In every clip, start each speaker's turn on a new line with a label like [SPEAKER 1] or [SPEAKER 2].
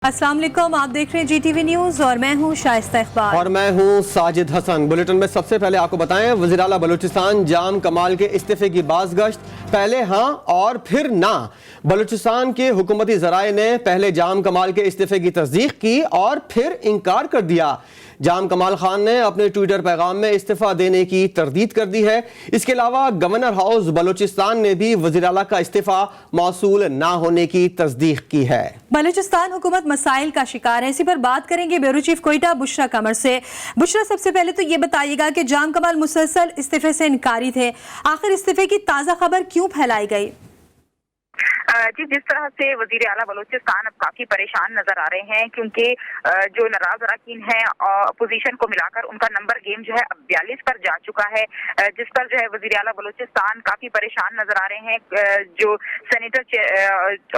[SPEAKER 1] अस्सलाम वालेकुम, आप देख रहे हैं GTV न्यूज़ और मैं हूं शाइस्ता इकबाल
[SPEAKER 2] और मैं हूं साजिद हसन। बुलेटिन में सबसे पहले आपको बताएं, वज़ीर आला बलूचिस्तान जाम कमाल के इस्तीफे की बाज़गश्त, पहले हाँ और फिर ना। बलूचिस्तान के हुकूमती ज़राए ने पहले जाम कमाल के इस्तीफे की तस्दीक की और फिर इनकार कर दिया। जाम कमाल खान ने अपने ट्विटर पैगाम में इस्तीफा देने की तरदीद कर दी है। इसके अलावा गवर्नर हाउस बलूचिस्तान ने भी वज़ीर आला का इस्तीफा मौसूल ना होने की तस्दीक की है।
[SPEAKER 1] बलूचिस्तान हुकूमत मसाइल का शिकार है, इसी पर बात करेंगे ब्यूरो चीफ कोयटा बुशरा कमर से। बुशरा, सबसे पहले तो ये बताइएगा कि जाम कमाल मुसलसल इस्तीफे से इनकारी थे, आखिर इस्तीफे की ताज़ा खबर क्यों फैलाई गई?
[SPEAKER 3] जी, जिस तरह से वजीर आला बलूचिस्तान अब काफी परेशान नजर आ रहे हैं, क्योंकि जो नाराज अरकान हैं अपोजिशन को मिलाकर उनका नंबर गेम जो है अब 42 पर जा चुका है, जिस पर जो है वजीर आला बलूचिस्तान काफी परेशान नजर आ रहे हैं। जो सेनेटर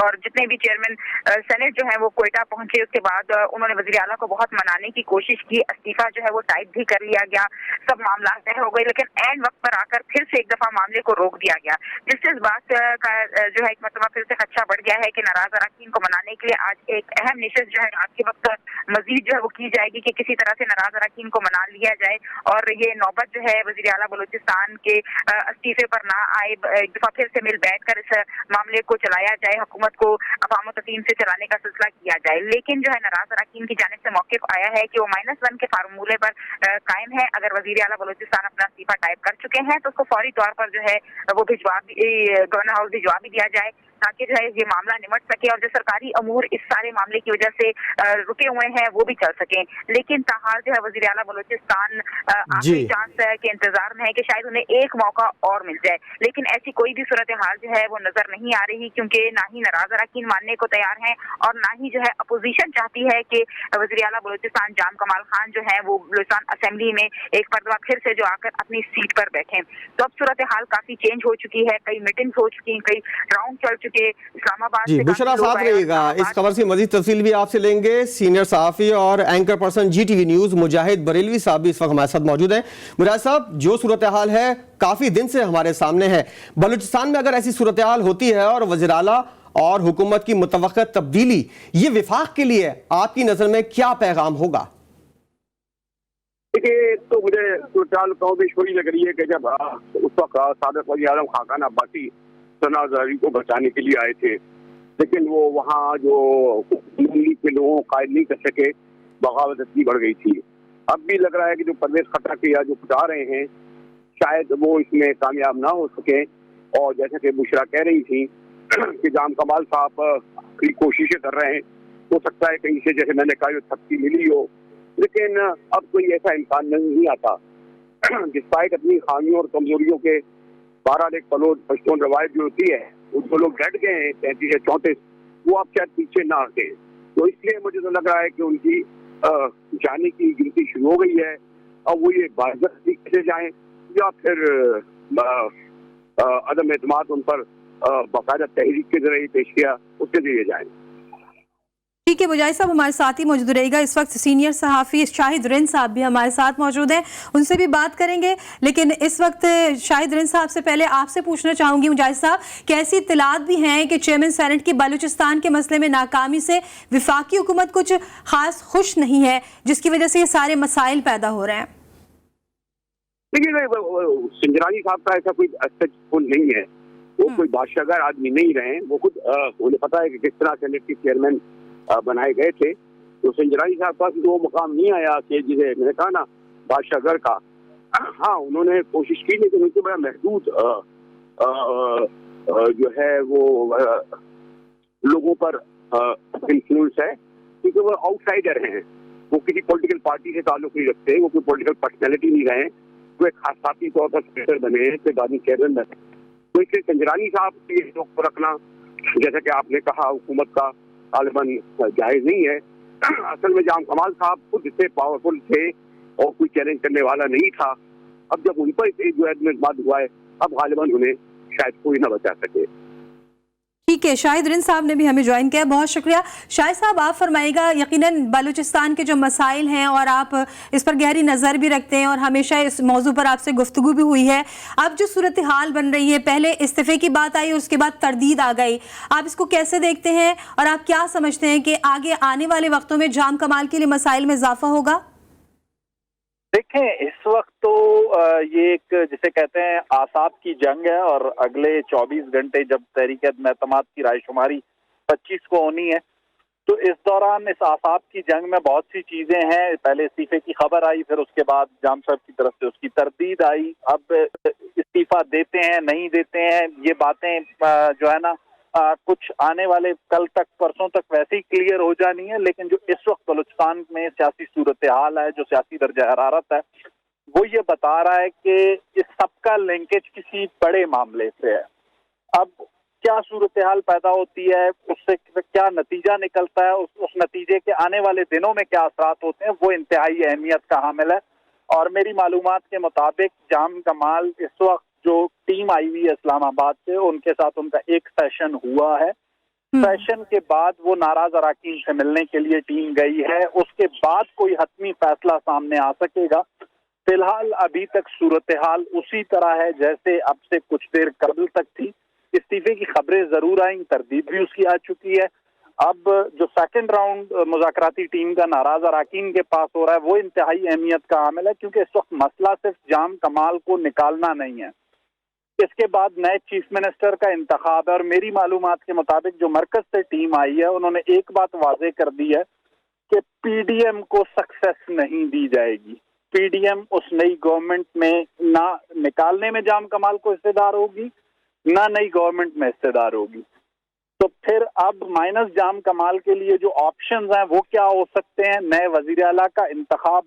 [SPEAKER 3] और जितने भी चेयरमैन सेनेट जो है वो कोयटा पहुंचे, उसके बाद उन्होंने वजीर आला को बहुत मनाने की कोशिश की, इस्तीफा जो है वो टाइप भी कर लिया गया, सब मामला तय हो गए, लेकिन एंड वक्त पर आकर फिर से एक दफा मामले को रोक दिया गया, जिससे इस बात का जो है एक मतलब फिर से खदशा बढ़ गया है कि नाराज अरकान को मनाने के लिए आज एक अहम निशस्त जो है रात के वक्त मजीद जो है वो की जाएगी कि किसी तरह से नाराज अरकान को मना लिया जाए और ये नौबत जो है वज़ीर आला बलूचिस्तान के इस्तीफे पर ना आए, एक दफा फिर से मिल बैठकर इस मामले को चलाया जाए, हुकूमत को अवाम तकीम से चलाने का सिलसिला किया जाए। लेकिन जो है नाराज अरकान की जानिब से मौक़िफ़ आया है कि वो -1 के फार्मूले पर कायम है। अगर वज़ीर आला बलूचिस्तान अपना इस्तीफा टाइप कर चुके हैं तो उसको फौरी तौर पर जो है वो गवर्नर हाउस भिजवा भी दिया जाए, ताकि जो है ये मामला निमट सके और जो सरकारी अमूर इस सारे मामले की वजह से रुके हुए हैं वो भी चल सके। लेकिन ताहाल जो है वज़ीर आला बलूचिस्तान आखिरी चांस के इंतजार में है कि शायद उन्हें एक मौका और मिल जाए, लेकिन ऐसी कोई भी सूरत हाल जो है वो नजर नहीं आ रही, क्योंकि ना ही नाराज अरकान मानने को तैयार हैं और ना ही जो है अपोजिशन चाहती है कि वज़ीर आला बलूचिस्तान जाम कमाल खान जो है वो बलूचिस्तान असेंबली में एक मरतबा फिर से जो आकर अपनी सीट पर बैठे। तो अब सूरत हाल काफी चेंज हो चुकी है, कई मीटिंग्स हो चुकी हैं, कई राउंड चल चुके। इस्लामाबाद
[SPEAKER 2] जी बुशरा, साथ रहिएगा, इस खबर की मजीद तफसील भी आपसे लेंगे। सीनियर सहाफ़ी और एंकर पर्सन GTV न्यूज़ मुजाहिद बरेलवी साहब भी इस वक्त हमारे साथ मौजूद हैं। मुजाहिद साहब, जो सूरत हाल है काफ़ी दिन से हमारे सामने है, बलूचिस्तान में अगर ऐसी सूरत हाल होती है और वज़ीर आला और हुकूमत की मुतवक्का तब्दीली, ये विफाक के लिए आपकी नज़र में क्या पैगाम होगा?
[SPEAKER 4] देखिए, तो मुझे सूरत हाल थोड़ी लग रही है कि जब उस वक्त साबिक़ वज़ीर आज़म खाकान अब्बासी सना ज़हरी को बचाने के लिए आए थे, लेकिन वो वहाँ जो लीग के लोगों को कायल नहीं कर सके, बगावत इतनी बढ़ गई थी। अब भी लग रहा है कि जो परवेज़ खटक या जो कुछ आ रहे हैं शायद वो इसमें कामयाब ना हो सके, और जैसे कि बुशरा कह रही थी कि जाम कमाल साहब की कोशिशें कर रहे हैं, हो सकता है कहीं से जैसे मैंने कहा थपकी मिली हो, लेकिन अब कोई ऐसा इम्कान नहीं आता। डिस्पाइट अपनी खामियों और कमजोरियों के 12 एक पलोट पश्तून रवायत जो होती है उसको लोग डट गए हैं 33 या 34, वो अब शायद पीछे ना हटे। तो इसलिए मुझे तो लग रहा है कि उनकी जाने की गिनती शुरू हो गई है। अब वो ये बाज़त तरीके से जाएं या फिर अदम एतमाद उन पर बाकायदा तहरीक के जरिए पेश किया उसके जरिए जाएं।
[SPEAKER 1] ठीक है मुजाहिद साहब, हमारे साथ ही मौजूद रहेगा। इस वक्त सीनियर सहाफ़ी शाहिद रिन साहब भी हमारे साथ मौजूद हैं, उनसे भी बात करेंगे, लेकिन इस वक्त शाहिद रिन साहब से पहले आपसे पूछना चाहूंगी मुजाहिद साहब, कैसी इत्तलात भी हैं कि चेयरमैन सेनेट की बलूचिस्तान के मसले में नाकामी से विफाकी हुकूमत कुछ खास खुश नहीं है, जिसकी वजह से ये सारे मसाइल पैदा हो रहे हैं?
[SPEAKER 4] देखिए, सिंजरानी साहब का ऐसा कोई पुल नहीं है, वो कोई बादशाहगर आदमी नहीं रहे। वो खुद उन्हें पता है कि किस तरह सेनेट के चेयरमैन बनाए गए थे, तो संजरानी साहब पास वो मुकाम नहीं आया कि जिसे मैंने कहा ना बादशाहगर का। हाँ, उन्होंने कोशिश की, लेकिन उनके बड़ा महदूद जो है वो लोगों पर इन्फ्लुएंस है, क्योंकि वो आउटसाइडर हैं, वो किसी पॉलिटिकल पार्टी से ताल्लुक नहीं रखते, वो कोई पॉलिटिकल पर्सनैलिटी नहीं रहे, वो एक खासाती तौर पर स्पीकर बने हैं, फिर बाद में चेयरमैन बने। तो इसलिए संजरानी साहब के रुख को रखना, जैसा कि आपने कहा, हुकूमत का तालिबान जायज नहीं है। असल में जाम कमाल साहब खुद इतने पावरफुल थे और कोई चैलेंज करने वाला नहीं था। अब जब उन पर जो एतमाद हुआ है, अब गालिबन उन्हें शायद कोई ना बचा सके।
[SPEAKER 1] ٹھیک ہے، شاہد رند صاحب نے بھی ہمیں جوائن کیا، بہت شکریہ۔ شاہد صاحب آپ فرمائیے گا، یقیناً بلوچستان کے جو مسائل ہیں اور آپ اس پر گہری نظر بھی رکھتے ہیں اور ہمیشہ اس موضوع پر آپ سے گفتگو بھی ہوئی ہے، اب جو صورتحال بن رہی ہے، پہلے استعفے کی بات آئی اور اس کے بعد تردید آ گئی، آپ اس کو کیسے دیکھتے ہیں اور آپ کیا سمجھتے ہیں کہ آگے آنے والے وقتوں میں جام کمال کے لیے مسائل میں اضافہ ہوگا؟
[SPEAKER 5] دیکھیں اس وقت تو یہ ایک جسے کہتے ہیں اعصاب کی جنگ ہے، اور اگلے 24 گھنٹے جب تحریک عدم اعتماد کی رائے شماری 25 کو ہونی ہے، تو اس دوران اس اعصاب کی جنگ میں بہت سی چیزیں ہیں۔ پہلے استعفے کی خبر آئی، پھر اس کے بعد جام صاحب کی طرف سے اس کی تردید آئی، اب استعفیٰ دیتے ہیں نہیں دیتے ہیں، یہ باتیں جو ہے نا کچھ آنے والے کل تک پرسوں تک ویسے ہی کلیئر ہو جانی ہے، لیکن جو اس وقت بلوچستان میں سیاسی صورتحال ہے، جو سیاسی درجہ حرارت ہے، وہ یہ بتا رہا ہے کہ اس سب کا لنکیج کسی بڑے معاملے سے ہے۔ اب کیا صورتحال پیدا ہوتی ہے، اس سے کیا نتیجہ نکلتا ہے، اس نتیجے کے آنے والے دنوں میں کیا اثرات ہوتے ہیں، وہ انتہائی اہمیت کا حامل ہے۔ اور میری معلومات کے مطابق جام کمال اس وقت جو ٹیم آئی ہوئی ہے اسلام آباد سے، ان کے ساتھ ان کا ایک سیشن ہوا ہے۔ سیشن کے بعد وہ ناراض اراکین سے ملنے کے لیے ٹیم گئی ہے، اس کے بعد کوئی حتمی فیصلہ سامنے آ سکے گا۔ فی الحال ابھی تک صورتحال اسی طرح ہے جیسے اب سے کچھ دیر قبل تک تھی۔ استعفے کی خبریں ضرور آئیں، تردید بھی اس کی آ چکی ہے۔ اب جو سیکنڈ راؤنڈ مذاکراتی ٹیم کا ناراض اراکین کے پاس ہو رہا ہے، وہ انتہائی اہمیت کا حامل ہے، کیونکہ اس وقت مسئلہ صرف جام کمال کو نکالنا نہیں ہے، اس کے بعد نئے چیف منسٹر کا انتخاب ہے۔ اور میری معلومات کے مطابق جو مرکز سے ٹیم آئی ہے، انہوں نے ایک بات واضح کر دی ہے کہ پی ڈی ایم کو سکسیس نہیں دی جائے گی۔ پی ڈی ایم اس نئی گورنمنٹ میں نہ نکالنے میں جام کمال کو حصے دار ہوگی، نہ نئی گورنمنٹ میں حصے دار ہوگی۔ تو پھر اب مائنس جام کمال کے لیے جو آپشنز ہیں وہ کیا ہو سکتے ہیں؟ نئے وزیر اعلیٰ کا انتخاب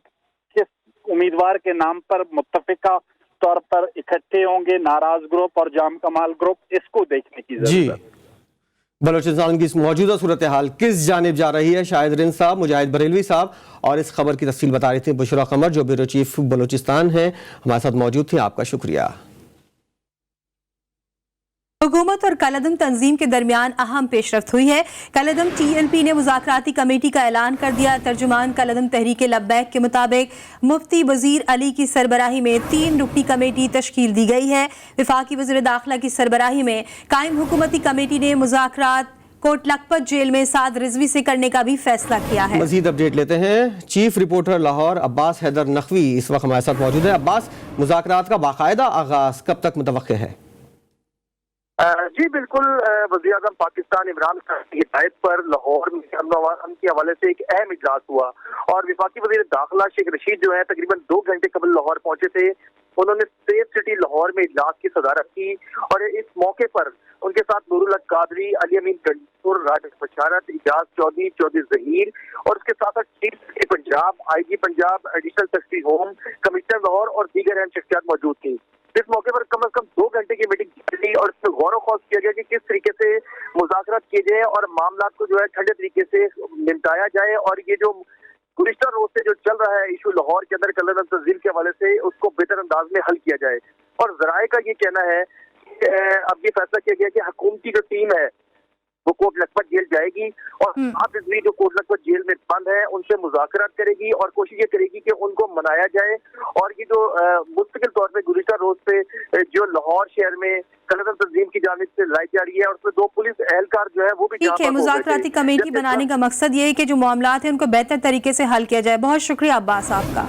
[SPEAKER 5] کس امیدوار کے نام پر متفقہ طور پر اکٹھے ہوں گے ناراض گروپ اور جام کمال گروپ، اس کو دیکھنے کی ضرورت ہے۔
[SPEAKER 2] بلوچستان کی اس موجودہ صورتحال کس جانب جا رہی ہے؟ شاہد رند صاحب، مجاہد بریلوی صاحب، اور اس خبر کی تفصیل بتا رہی تھی بشرا قمر جو بیورو چیف بلوچستان ہیں، ہمارے ساتھ موجود تھیں۔ آپ کا شکریہ۔
[SPEAKER 1] حکومت اور کالعدم تنظیم کے درمیان اہم پیش رفت ہوئی ہے۔ کالعدم ٹی ایل پی نے مذاکراتی کمیٹی کا اعلان کر دیا۔ ترجمان کالعدم تحریک لبیک کے مطابق مفتی وزیر علی کی سربراہی میں 3 رکنی کمیٹی تشکیل دی گئی ہے۔ وفاقی وزیر داخلہ کی سربراہی میں قائم حکومتی کمیٹی نے مذاکرات کوٹ لکھپت جیل میں سعد رضوی سے کرنے کا بھی فیصلہ کیا ہے۔
[SPEAKER 2] مزید اپڈیٹ لیتے ہیں، چیف رپورٹر لاہور عباس حیدر نقوی اس وقت ہمارے ساتھ موجود ہے۔ عباس، مذاکرات کا باقاعدہ آغاز کب تک متوقع ہے؟
[SPEAKER 6] جی بالکل، وزیر اعظم پاکستان عمران خان کی ہدایت پر لاہور میں امن کے حوالے سے ایک اہم اجلاس ہوا، اور وفاقی وزیر داخلہ شیخ رشید جو ہے تقریباً 2 گھنٹے قبل لاہور پہنچے تھے۔ انہوں نے سیف سٹی لاہور میں اجلاس کی صدارت کی، اور اس موقع پر ان کے ساتھ نور الحق قادری، علی امین گنڈور، راجد بشارت، اجاز چودھری ظہیر، اور اس کے ساتھ ساتھ chief secretary Punjab, I G Punjab, additional secretary home, commissioner Lahore اور دیگر اہم شخصیات موجود تھیں۔ اس موقع پر کم از کم 2 گھنٹے کی میٹنگ کی گئی، اور اس میں غور و خوض کیا گیا کہ کس طریقے سے مذاکرات کیے جائیں اور معاملات کو جو ہے ٹھنڈے طریقے سے نمٹایا جائے، اور یہ جو گزشتہ روز سے جو چل رہا ہے ایشو لاہور کے اندر کالعدم تنظیم کے حوالے سے، اس کو بہتر انداز میں حل کیا جائے۔ اور ذرائع کا یہ کہنا ہے کہ اب یہ فیصلہ کیا گیا کہ حکومتی جو ٹیم ہے وہ کوٹ لکھپت جیل جائے گی، اور سعد رضوی جو کوٹ لکھپت جیل میں بند ہے ان سے مذاکرات کرے گی، اور کوشش یہ کرے گی کہ ان کو منایا جائے۔ اور یہ جو مستقل طور پہ گزشتہ روز سے جو لاہور شہر میں کالعدم تنظیم کی جانب سے لائی جا رہی ہے، اور اس میں 2 پولیس اہلکار جو ہے وہ بھی
[SPEAKER 1] ٹھیک ہے، مذاکراتی کمیٹی بنانے کا مقصد یہ ہے کہ جو معاملات ہیں ان کو بہتر طریقے سے حل کیا جائے۔ بہت شکریہ عباس آپ کا۔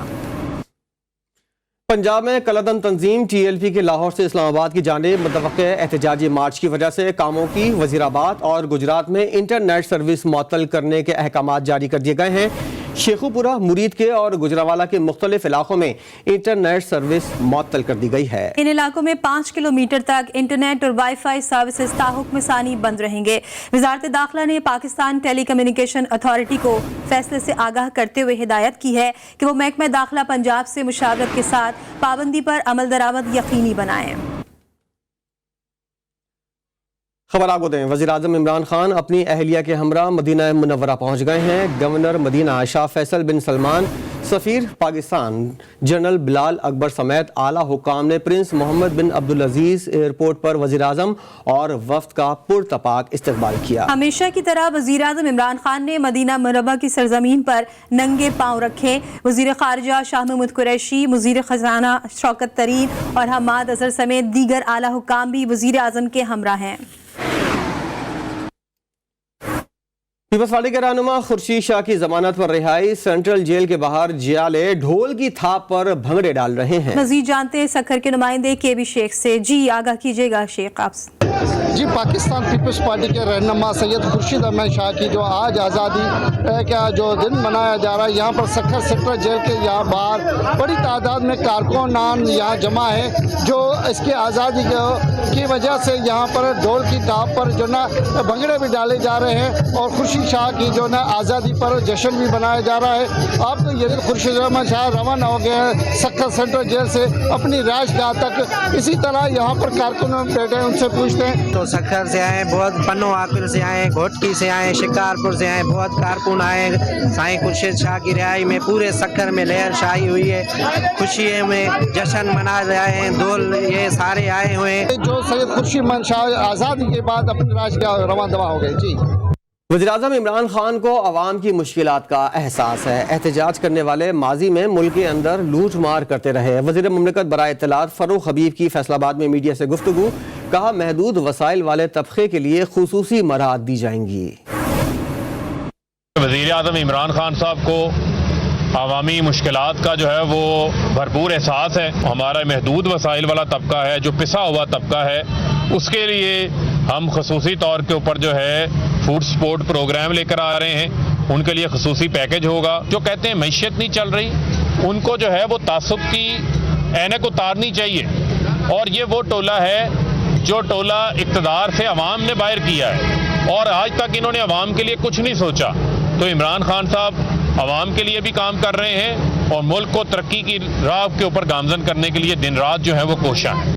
[SPEAKER 2] پنجاب میں کالعدم تنظیم ٹی ایل پی کے لاہور سے اسلام آباد کی جانب متوقع احتجاجی مارچ کی وجہ سے کاموں کی وزیر آباد اور گجرات میں انٹرنیٹ سروس معطل کرنے کے احکامات جاری کر دیے گئے ہیں۔ شیخو پورہ، مرید کے اور گجراوالا کے مختلف علاقوں میں انٹرنیٹ سروس معطل کر دی گئی ہے۔
[SPEAKER 1] ان علاقوں میں 5 کلومیٹر تک انٹرنیٹ اور وائی فائی سروسز تاحکم ثانی بند رہیں گے۔ وزارت داخلہ نے پاکستان ٹیلی کمیونیکیشن اتھارٹی کو فیصلے سے آگاہ کرتے ہوئے ہدایت کی ہے کہ وہ محکمہ داخلہ پنجاب سے مشاورت کے ساتھ پابندی پر عمل درآمد یقینی بنائیں۔
[SPEAKER 2] خبر آپ کو دیں، وزیر اعظم عمران خان اپنی اہلیہ کے ہمراہ مدینہ منورہ پہنچ گئے ہیں۔ گورنر مدینہ شاہ فیصل بن سلمان सफीर पाकिस्तान जनरल बिलाल अकबर समेत आला हुकाम ने प्रिंस मोहम्मद बिन अब्दुल अजीज एयरपोर्ट पर वज़ीर आज़म और वफ्द का पुरतपाक इस्तकबाल किया।
[SPEAKER 1] हमेशा की तरह वज़ीर आज़म इमरान खान ने मदीना मुनव्वरा की सरजमीन पर नंगे पांव रखे। वज़ीर ख़ारिजा शाह महमूद कुरैशी, वज़ीर ख़ज़ाना शौकत तरीन और हमाद अज़हर समेत दीगर आला हुकाम भी वज़ीर आज़म के हमरा हैं।
[SPEAKER 2] पीपल्स पार्टी के रहनुमा खुर्शीद शाह की जमानत पर रिहाई। सेंट्रल जेल के बाहर जियाले ढोल की थाप पर भंगड़े डाल रहे हैं।
[SPEAKER 1] मजीद जानते हैं सखर के नुमाइंदे KB शेख से। जी आगाह कीजिएगा शेख आपसे।
[SPEAKER 7] जी, पाकिस्तान पीपल्स पार्टी के रहनुमा सैयद खुर्शीद अहमद शाह की जो आज आज़ादी का जो दिन मनाया जा रहा है, यहाँ पर सखर सेक्टर जेल के यहाँ बाहर बड़ी तादाद में कारकुनान यहाँ जमा है, जो इसकी आज़ादी की वजह से यहाँ पर ढोल की थाप पर जो ना भंगड़े भी डाले जा रहे हैं और खुर्शीद शाह की जो ना आज़ादी पर जश्न भी मनाया जा रहा है। आपको ये खुर्शीद अहमद शाह रवाना हो गए हैं सखर सेंट्रल जेल से अपनी राजगाह तक। इसी तरह यहाँ पर कारकुन बैठे हैं, उनसे पूछते हैं।
[SPEAKER 8] तो सखर से आए, बहुत पन्नो आकिर से आए, घोटकी से आए, शिकारपुर से आए, बहुत कारकुन आए। साईं खुर्शीद शाह की रिहाई में पूरे सखर में लहर शाही हुई है, खुशी में जश्न मना रहे हैं, ढोल ये सारे आए हुए हैं।
[SPEAKER 7] जो सैयद खुर्शीद अहमद शाह आज़ादी के बाद अपनी राजगाह रवाना दवा हो गए। जी,
[SPEAKER 2] वज़ीर आज़म इमरान खान को अवाम की मुश्किलात का एहसास है। एहतजाज करने वाले माजी में मुल्क के अंदर लूट मार करते रहे। वज़ीर मुमलिकत बराए इत्तलात फ़ारूक हबीब की फैसलाबाद में मीडिया से गुफ्तगू। कहा महदूद वसाइल वाले तबके के लिए खुसूसी मराहत दी जाएंगी।
[SPEAKER 9] वज़ीर आज़म इमरान खान साहब को अवामी मुश्किलात का जो है वो भरपूर एहसास है। हमारा महदूद वसाइल वाला तबका है, जो पिसा हुआ तबका है, उसके लिए हम खसूसी तौर के ऊपर जो है फूड सपोर्ट प्रोग्राम लेकर आ रहे हैं। उनके लिए खसूसी पैकेज होगा। जो कहते हैं मैशियत नहीं चल रही, उनको जो है वो तासुब की ऐनक उतारनी चाहिए। और ये वो टोला है जो टोला इक़्तिदार से अवाम ने बाहर किया है और आज तक इन्होंने अवाम के लिए कुछ नहीं सोचा। तो इमरान खान साहब अवाम के लिए भी काम कर रहे हैं और मुल्क को तरक्की की राह के ऊपर गामजन करने के लिए दिन रात जो है वो कोशिश है।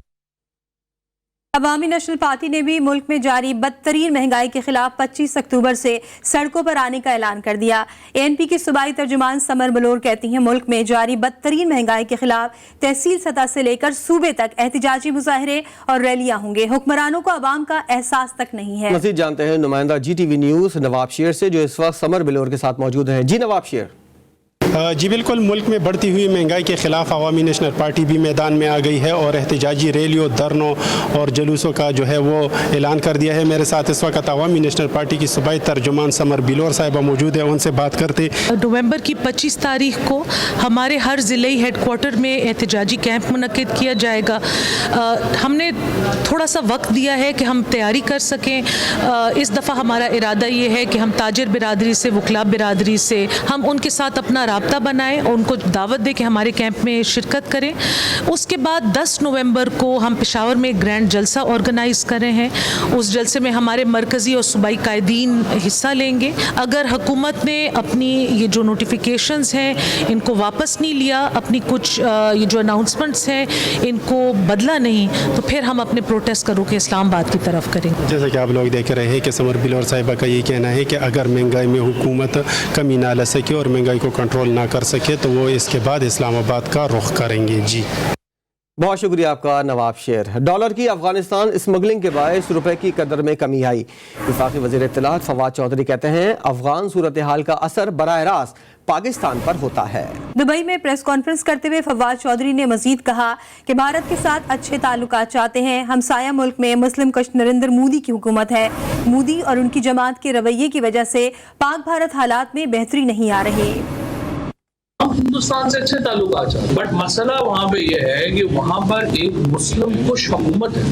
[SPEAKER 1] अवामी नेशनल पार्टी ने भी मुल्क में जारी बदतरीन महंगाई के खिलाफ 25 अक्टूबर से सड़कों पर आने का ऐलान कर दिया। ANP की सूबाई तर्जुमान समर बलोर कहती हैं मुल्क में जारी बदतरीन महंगाई के खिलाफ तहसील सतह से लेकर सूबे तक एहतजाजी मुजाहरे और रैलियां होंगे। हुक्मरानों को अवाम का एहसास तक नहीं है।
[SPEAKER 2] मज़ीद जानते हैं नुमाइंदा GTV न्यूज़ नवाब शेर से, जो इस वक्त समर बलोर के साथ मौजूद हैं। जी नवाब शेर।
[SPEAKER 10] जी बिल्कुल, मुल्क में बढ़ती हुई महंगाई के ख़िलाफ़ अवामी नेशनल पार्टी भी मैदान में आ गई है और एहतजाजी रैलियों, धरनों और जुलूसों का जो है वो ऐलान कर दिया है। मेरे साथ इस वक्त अवामी नेशनल पार्टी की सूबाई तर्जुमान समर बिलोर साहिबा मौजूद है, उनसे बात करते।
[SPEAKER 11] नवंबर की 25 तारीख को हमारे हर ज़िले हेडक्वार्टर में एहतजाजी कैंप मुनक्किद किया जाएगा। हमने थोड़ा सा वक्त दिया है कि हम तैयारी कर सकें। इस दफ़ा हमारा इरादा ये है कि हम ताजिर बिरादरी से, वकला बिरादरी से हम उनके साथ अपना राब्ता बनाएं और उनको दावत दें कि हमारे कैंप में शिरकत करें। उसके बाद 10 नवंबर को हम पेशावर में ग्रैंड जलसा ऑर्गेनाइज़ कर रहे हैं। उस जलसे में हमारे मरकज़ी और सूबाई कायदीन हिस्सा लेंगे। अगर हुकूमत ने अपनी ये जो नोटिफिकेशंस हैं इनको वापस नहीं लिया, अपनी कुछ ये जो अनाउंसमेंट्स हैं इनको बदला नहीं, तो फिर हम अपने प्रोटेस्ट करो के इस्लामाबाद की तरफ करेंगे।
[SPEAKER 10] जैसे कि आप लोग देख रहे हैं कि समर बिलोर साहिबा का ये कहना है कि अगर महंगाई में हुकूमत कमी ना ला सके और महंगाई को कंट्रोल ना कर सके तो वो इसके बाद इस्लामाबाद का रुख करेंगे। जी
[SPEAKER 2] बहुत शुक्रिया आपका नवाब शेर। डॉलर की अफगानिस्तान स्मगलिंग के बायस रुपए की कदर में कमी आई। वफाकी वज़ीर इत्तलात फवाद चौधरी कहते हैं अफगान सूरत हाल का असर बराह रास्त पाकिस्तान पर होता है। दुबई में प्रेस कॉन्फ्रेंस करते हुए फवाद चौधरी ने मजीद कहा कि भारत के साथ अच्छे ताल्लुकात चाहते हैं। हमसाया मुल्क में मुस्लिम कश नरेंद्र मोदी की हुकूमत है। मोदी और उनकी जमात के रवैये की वजह से पाक भारत हालात में बेहतरी नहीं आ रही।
[SPEAKER 12] हम हिंदुस्तान से अच्छे ताल्लुकात चाहते, बट मसला वहाँ पे ये है कि वहाँ पर एक मुस्लिम कुश हुकूमत है।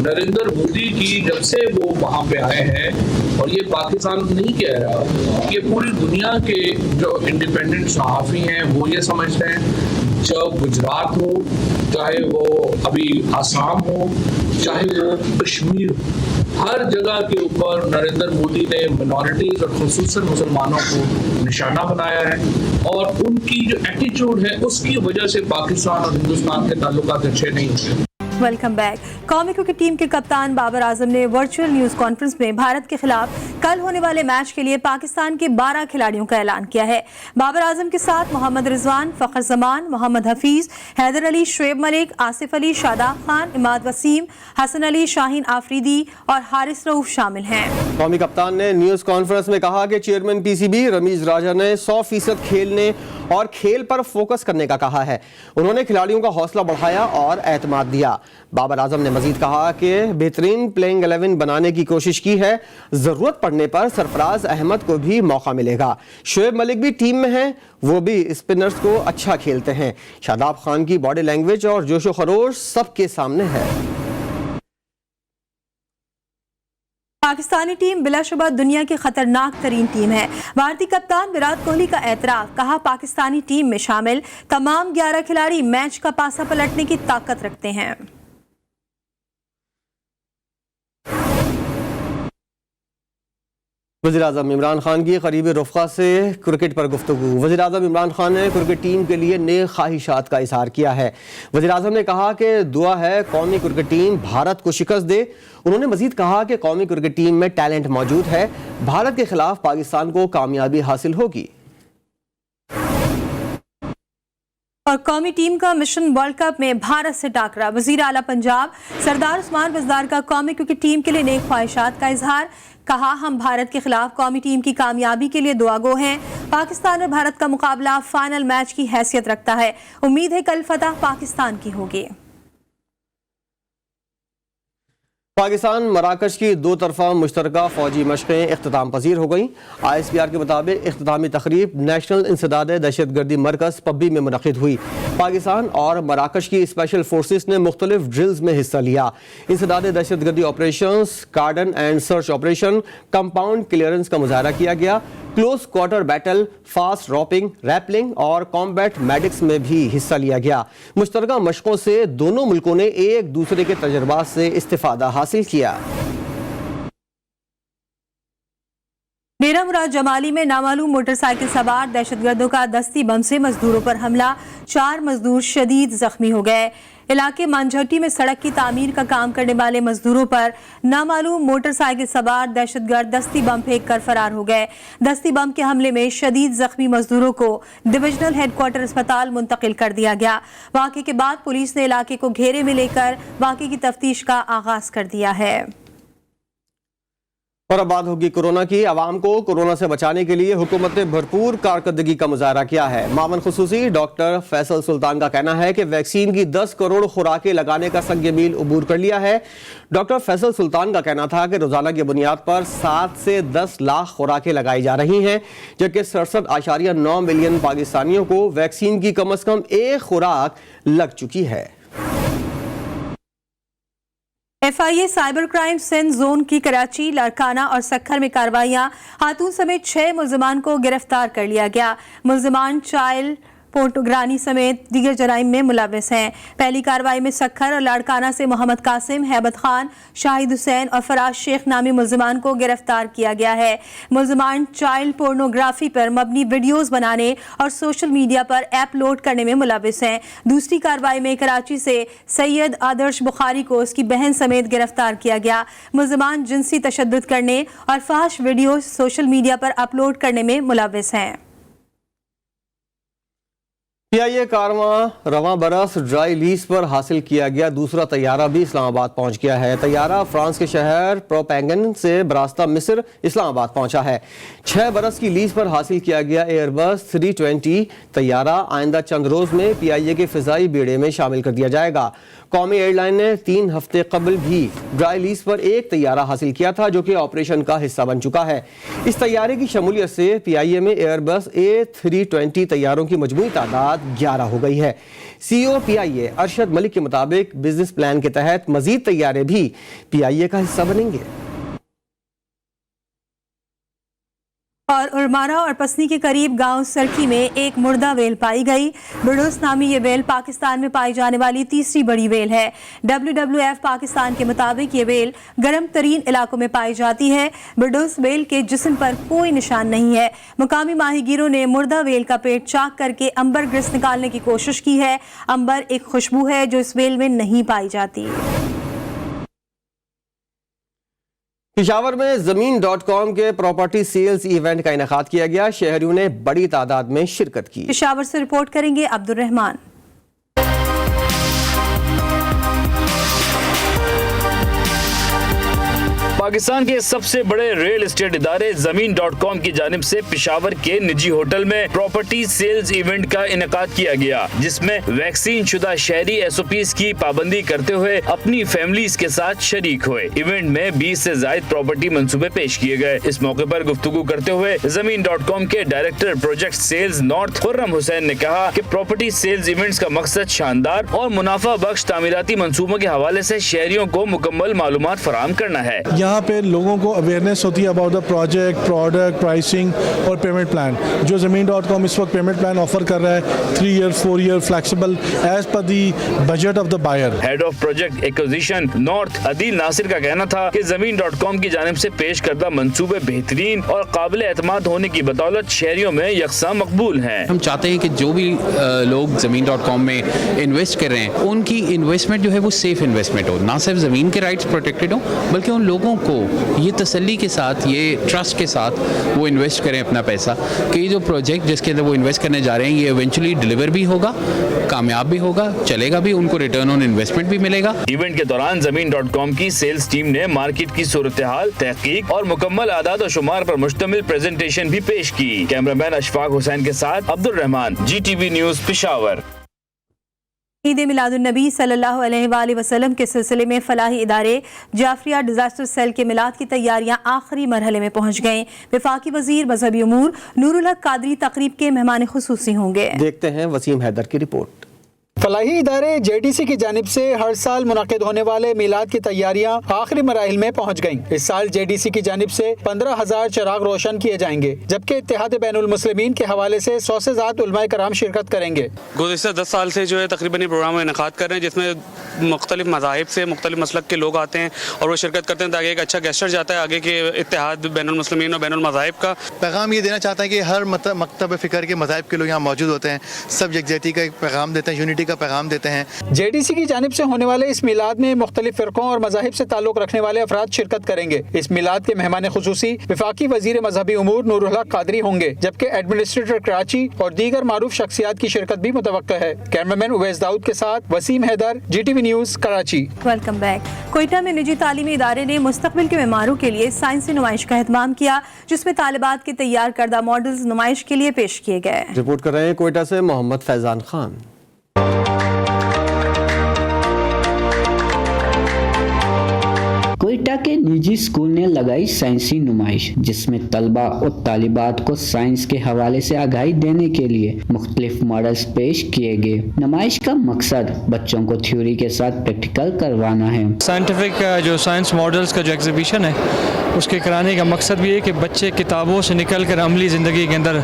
[SPEAKER 12] नरेंद्र मोदी की जब से वो वहाँ पे आए हैं, और ये पाकिस्तान नहीं कह रहा, ये पूरी दुनिया के जो इंडिपेंडेंट सहाफ़ी हैं वो ये समझते हैं, चाहे गुजरात हो, चाहे वो अभी आसाम हो, चाहे वो कश्मीर, हर जगह के ऊपर नरेंद्र मोदी ने मिनॉरिटीज और खुसूसन मुसलमानों को निशाना बनाया है और उनकी जो एटीट्यूड है उसकी वजह से पाकिस्तान और हिंदुस्तान के ताल्लुकात अच्छे नहीं होते।
[SPEAKER 1] Welcome back. कौमी क्रिकेट टीम के कप्तान बाबर आजम ने वर्चुअल न्यूज कॉन्फ्रेंस में भारत के खिलाफ कल होने वाले मैच के लिए पाकिस्तान के 12 खिलाड़ियों का ऐलान किया है। बाबर आजम के साथ मोहम्मद रिजवान, फखर जमान, मोहम्मद हफीज, हैदर अली, शुएब मलिक, आसिफ अली, शादाब खान, इमाद वसीम, हसन अली, शाहीन आफरीदी और हारिस रऊफ शामिल हैं।
[SPEAKER 2] कौमी कप्तान ने न्यूज कॉन्फ्रेंस में कहा कि चेयरमैन पीसीबी रमीज राजा ने 100% खेलने और खेल पर फोकस करने का कहा है। उन्होंने खिलाड़ियों का हौसला बढ़ाया और एतमाद दिया। बाबर आजम ने मजीद कहा कि बेहतरीन प्लेइंग 11 बनाने की कोशिश की है, जरूरत पड़ने पर सरफराज अहमद को भी मौका मिलेगा। शुएब मलिक भी टीम में हैं, वो भी स्पिनर्स को अच्छा खेलते हैं। शादाब खान की बॉडी लैंग्वेज और जोशो खरोश सबके सामने है।
[SPEAKER 1] पाकिस्तानी टीम बिलाशुबा दुनिया की खतरनाक तरीन टीम है। भारतीय कप्तान विराट कोहली का एतराफ, कहा पाकिस्तानी टीम में शामिल तमाम 11 खिलाड़ी मैच का पासा पलटने की ताकत रखते हैं।
[SPEAKER 2] वज़ीर-ए-आज़म इमरान खान की करीबी रफ़्क़ा से क्रिकेट पर गुफ्तगू। वज़ीर-ए-आज़म इमरान खान ने क्रिकेट टीम के लिए नेक ख्वाहिशात का इजहार किया है। वज़ीर-ए-आज़म ने कहा कि दुआ है कौमी क्रिकेट टीम भारत को शिकस्त दे। उन्होंने मजीद कहा कि कौमी क्रिकेट टीम में टैलेंट मौजूद है, भारत के खिलाफ पाकिस्तान को कामयाबी हासिल होगी।
[SPEAKER 1] और कौमी टीम का मिशन वर्ल्ड कप में भारत से टाकरा। वज़ीर आला पंजाब सरदार उस्मान बज़दार का कौमी क्रिकेट टीम के लिए नेक ख्वाहिशात का इजहार, कहा हम भारत के खिलाफ कौमी टीम की कामयाबी के लिए दुआगो हैं। पाकिस्तान और भारत का मुकाबला फाइनल मैच की हैसियत रखता है, उम्मीद है कल फतह पाकिस्तान की होगी।
[SPEAKER 2] पाकिस्तान मराकश की 2 तरफा मुश्तरका फौजी मशक़ें इख्तिताम पजीर हो गईं। ISPR के मुताबिक इख्तितामी तकरीब नेशनल इंसदाद दहशतगर्दी मरकज़ पब्बी में मुनक़िद हुई। पाकिस्तान और मराकश की स्पेशल फोर्सेस ने मुख्तलिफ ड्रिल्स में हिस्सा लिया। इंसदाद दहशतगर्दी operations, cordon and search operation, compound clearance का मुजाहरा किया गया। Close quarter battle, fast roping, rappelling और कॉम्बैट मेडिक्स में भी हिस्सा लिया गया। मुश्तरका मशकों से दोनों मुल्कों ने एक दूसरे के तजर्बात से इस्तिफादा हासिल किया।
[SPEAKER 1] डेरा मुराद जमाली में नामालूम मोटरसाइकिल सवार दहशतगर्दों का दस्ती बम से मजदूरों पर हमला, 4 मजदूर शदीद जख्मी हो गए। इलाके मांझटी में सड़क की तामीर का काम करने वाले मजदूरों पर नामालूम मोटरसाइकिल सवार दहशतगर्द दस्ती बम फेंक कर फरार हो गए। दस्ती बम के हमले में शदीद जख्मी मजदूरों को डिविजनल हेडक्वार्टर अस्पताल मुंतकिल कर दिया गया। वाक़े के बाद पुलिस ने इलाके को घेरे में लेकर वाक़े की तफ्तीश का आगाज कर दिया है।
[SPEAKER 2] और अब बात होगी कोरोना की। आवाम को कोरोना से बचाने के लिए हुकूमत ने भरपूर कारकर्दगी का मुजाहरा किया है। मामन खुसूसी डॉक्टर फैसल सुल्तान का कहना है कि वैक्सीन की 10 करोड़ खुराकें लगाने का संग मील अबूर कर लिया है। डॉक्टर फैसल सुल्तान का कहना था कि रोजाना की बुनियाद पर 7 से 10 लाख खुराकें लगाई जा रही हैं, जबकि 67.9 मिलियन पाकिस्तानियों को वैक्सीन की कम अज कम एक खुराक लग चुकी है।
[SPEAKER 1] FIA cyber crime sense zone की कराची, लाड़काना और सक्खर में कार्रवाइयां, खातून समेत 6 मुल्जिमान को गिरफ्तार कर लिया गया। मुल्जिमान चाइल्ड पोर्नोग्राफी समेत दीगर जराइम में मुलव्वस हैं। पहली कार्रवाई में सक्खर और लाड़काना से मोहम्मद कासिम, हैबत खान, शाहिद हुसैन और फराज शेख नामी मुल्जिमान को गिरफ्तार किया गया है। मुल्जिमान चाइल्ड पोर्नोग्राफी पर मबनी वीडियोस बनाने और सोशल मीडिया पर अपलोड करने में मुलव्वस हैं। दूसरी कार्रवाई में कराची से सैयद आदर्श बुखारी को उसकी बहन समेत गिरफ्तार किया गया। मुल्जिमान जिनसी तशद्दुद करने और फहश वीडियो सोशल मीडिया पर अपलोड करने में मुलव्वस हैं।
[SPEAKER 2] PIA कारवां रवां बरस ड्राई लीज पर हासिल किया गया दूसरा तैयारा भी इस्लामाबाद पहुंच गया है। तैयारा फ्रांस के शहर प्रोपेंगन से बरास्ता मिस्र इस्लामाबाद पहुंचा है। 6 बरस की लीज पर हासिल किया गया एयरबस 320 तैयारा आइंदा चंद रोज में PIA के फिजाई बेड़े में शामिल कर दिया जाएगा। कौमी एयरलाइन ने 3 हफ्ते कबल भी ड्राई लीज पर एक तैयारा हासिल किया था, जो कि ऑपरेशन का हिस्सा बन चुका है। इस तैयारे की शमूलियत से PIA में एयरबस A320 तैयारों की मजमूई तादाद 11 हो गई है। CEO PIA अरशद मलिक के मुताबिक बिजनेस प्लान के तहत मजीद तैयारे भी PIA का हिस्सा बनेंगे।
[SPEAKER 1] और उरमारा और पसनी के करीब गांव सरखी में एक मुर्दा वेल पाई गई। बिरडोस नामी ये वेल पाकिस्तान में पाई जाने वाली तीसरी बड़ी वेल है। WWF पाकिस्तान के मुताबिक ये वेल गर्म तरीन इलाकों में पाई जाती है। बिरडोस वेल के जिस्म पर कोई निशान नहीं है। मुकामी माहीगीरों ने मुर्दा वेल का पेट चाक करके अंबर ग्रिस निकालने की कोशिश की है। अंबर एक खुशबू है जो इस वेल में नहीं पाई जाती।
[SPEAKER 2] पेशावर में ज़मीन.com के प्रॉपर्टी सेल्स इवेंट का इनेकाद किया गया। शहरियों ने बड़ी तादाद में शिरकत की।
[SPEAKER 1] पेशावर से रिपोर्ट करेंगे अब्दुल रहमान।
[SPEAKER 13] पाकिस्तान के सबसे बड़े रियल एस्टेट इदारे ज़मीन.com की जानिब से पेशावर के निजी होटल में प्रॉपर्टी सेल्स इवेंट का इनेकाद किया गया, जिसमें वैक्सीन शुदा शहरी SOPs की पाबंदी करते हुए अपनी फैमिलीज के साथ शरीक हुए। इवेंट में 20 से ज्यादा प्रॉपर्टी मंसूबे पेश किए गए। इस मौके पर गुफ्तगू करते हुए ज़मीन.com के director project sales north Khurram Hussain ने कहा कि प्रॉपर्टी सेल्स इवेंट्स का मकसद शानदार और मुनाफा बख्श तामीराती मंसूबों के हवाले से शहरियों को मुकम्मल मालूमात फराहम करना है।
[SPEAKER 14] यहाँ पे लोगों को अवेयरनेस होती है about the project, product, pricing और पेमेंट प्लान। जो ज़मीन.com इस वक्त पेमेंट प्लान ऑफर कर रहा है 3 year 4 year flexible as per the budget of the buyer.
[SPEAKER 13] Head of project acquisition north Adeel Nasir का कहना था कि ज़मीन.com की जानिब से पेश करदा मंसूबे बेहतरीन और काबिल एतमाद होने की बदौलत शहरियों में यकसा मकबूल हैं।
[SPEAKER 15] हम चाहते हैं कि जो भी लोग ज़मीन.com में इन्वेस्ट कर रहे हैं उनकी इन्वेस्टमेंट जो है वो सेफ इन्वेस्टमेंट हो, ना सिर्फ ज़मीन के राइट्स प्रोटेक्टेड हो बल्कि उन लोगों को ये तसल्ली के साथ, ये ट्रस्ट के साथ वो इन्वेस्ट करें अपना पैसा कि ये जो प्रोजेक्ट जिसके अंदर वो इन्वेस्ट करने जा रहे हैं ये इवेंचुअली डिलीवर भी होगा, कामयाब भी होगा, चलेगा भी, उनको रिटर्न ऑन इन्वेस्टमेंट भी मिलेगा।
[SPEAKER 13] इवेंट के दौरान ज़मीन.com की सेल्स टीम ने मार्केट की सूरत हाल, तहकीक और मुकम्मल आदाद और शुमार पर मुश्तमिल प्रेजेंटेशन भी पेश की। कैमरामैन अशफाक हुसैन के साथ अब्दुल रहमान, GTV न्यूज़ पेशावर।
[SPEAKER 1] ईद मिलादुन्नबी सल्लल्लाहु अलैहि वसल्लम के सिलसिले में फलाही इदारे जाफरिया डिजास्टर सेल के मिलाद की तैयारियां आखिरी मरहले में पहुंच गए। वफाकी वजीर मजहबी उमूर नूरुल हक कादरी तकरीब के मेहमान खुसूसी होंगे।
[SPEAKER 2] देखते हैं वसीम हैदर की रिपोर्ट।
[SPEAKER 16] फलाही इदारे JDC की जानिब से हर साल मुनाकिद होने वाले मिलाद की तैयारियां आखिरी मराहिल में पहुंच गईं। इस साल JDC की जानिब से 15,000 चिराग रोशन किए जाएंगे, जबकि इत्तेहाद बैनुल मुस्लिमीन के हवाले से 100 से ज़्यादा उलमाए कराम शिरकत करेंगे।
[SPEAKER 17] गुज़िश्ता 10 साल से जो है तकरीबन ये प्रोग्राम इनेकाद कर रहे हैं, जिसमें मुख्तलिफ मज़ाहिब से मुख्तलिफ मसलक के लोग आते हैं और वो शिरकत करते हैं ताकि एक अच्छा गेस्चर जाता है आगे के इत्तेहाद बैनुल मुस्लिमीन और बैनुल मज़ाहिब का।
[SPEAKER 18] पैगाम ये देना चाहता है कि हर मकतब फ़िक्र के मज़ाहिब के लोग यहाँ मौजूद होते हैं, सब यकजहती का एक पैगाम देते हैं, यूनिटी का पैगाम देते हैं।
[SPEAKER 16] JDC की जानिब से होने वाले इस मिलाद में मुख्तलिफ फ़िरक़ों और मज़ाहिब से ताल्लुक़ रखने वाले अफराद शिरकत करेंगे। इस मिलाद के मेहमान खुसूसी वफाकी वज़ीर मजहबी उमूर नूरुल हक कादरी होंगे, जबकि एडमिनिस्ट्रेटर कराची और दीगर मारूफ शख्सियात की शिरकत भी मुतवक्का है। कैमरामैन उवैस दाऊद के साथ Waseem Haider, GTV news Karachi.
[SPEAKER 1] Welcome back. Quetta में निजी तालीमी इदारे ने मुस्तकबिल के मेहमानों के लिए साइंसी नुमाइश का एहतमाम किया, जिसमें तालिबात के तैयार करदा मॉडल्स नुमाइश के लिए पेश किए गए।
[SPEAKER 2] रिपोर्ट कर रहे हैं कोयटा से मोहम्मद फैजान खान।
[SPEAKER 19] कोयटा के निजी स्कूल ने लगाई साइंसी नुमाइश, जिसमें तलबा और तालिबात को साइंस के हवाले से आगाही देने के लिए मुख्तलिफ मॉडल्स पेश किए गए। नुमाइश का मकसद बच्चों को थ्योरी के साथ प्रैक्टिकल करवाना है।
[SPEAKER 20] साइंटिफिक जो साइंस मॉडल्स का जो एग्जीबिशन है उसके कराने का मकसद भी है कि बच्चे किताबों से निकल कर अमली ज़िंदगी के अंदर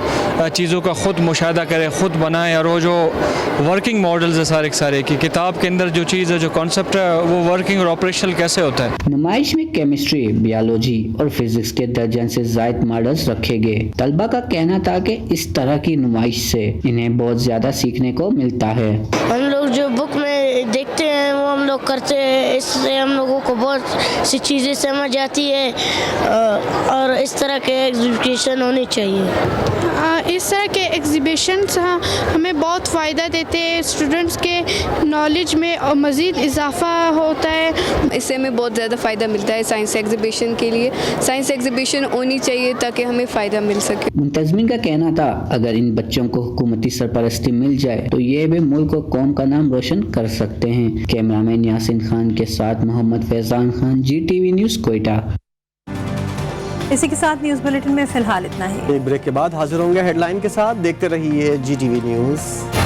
[SPEAKER 20] चीज़ों का ख़ुद मुशाहदा करें, ख़ुद बनाएं, और वो जो वर्किंग मॉडल्स है सारे के सारे की किताब के अंदर जो चीज़ है, जो कॉन्सेप्ट है, वो वर्किंग और ऑपरेशनल कैसे होता है।
[SPEAKER 19] नुमाइश में केमिस्ट्री, बायोलॉजी और फिजिक्स के दर्जन से ज़ायद मॉडल्स रखे गए। तलबा का कहना था कि इस तरह की नुमाइश से इन्हें बहुत ज़्यादा सीखने को मिलता है।
[SPEAKER 21] हम लोग जो बुक में देखते हैं वो हम लोग करते हैं, इससे हम लोगों को बहुत सी चीज़ें समझ आती है और इस तरह के एग्जीबिशन होने चाहिए।
[SPEAKER 22] इस तरह के एग्जीबिशंस हमें बहुत फ़ायदा देते हैं, स्टूडेंट्स के नॉलेज में और मज़ीद इजाफा होता है।
[SPEAKER 23] इससे हमें बहुत ज़्यादा फ़ायदा मिलता है साइंस एग्जीबिशन के लिए। साइंस एग्जीबिशन होनी चाहिए ताकि हमें फ़ायदा मिल सके।
[SPEAKER 19] मुंतज़मीन का कहना था अगर इन बच्चों को हुकूमती सरपरस्ती मिल जाए तो ये भी मुल्क और कौम का नाम रोशन कर सकते हैं। कैमरामैन यासिन खान के साथ मोहम्मद फैजान खान, GTV न्यूज़ कोयटा।
[SPEAKER 1] इसी के साथ न्यूज़ बुलेटिन में फिलहाल इतना ही।
[SPEAKER 2] एक ब्रेक के बाद हाजिर होंगे हेडलाइन के साथ। देखते रहिए GTV न्यूज़।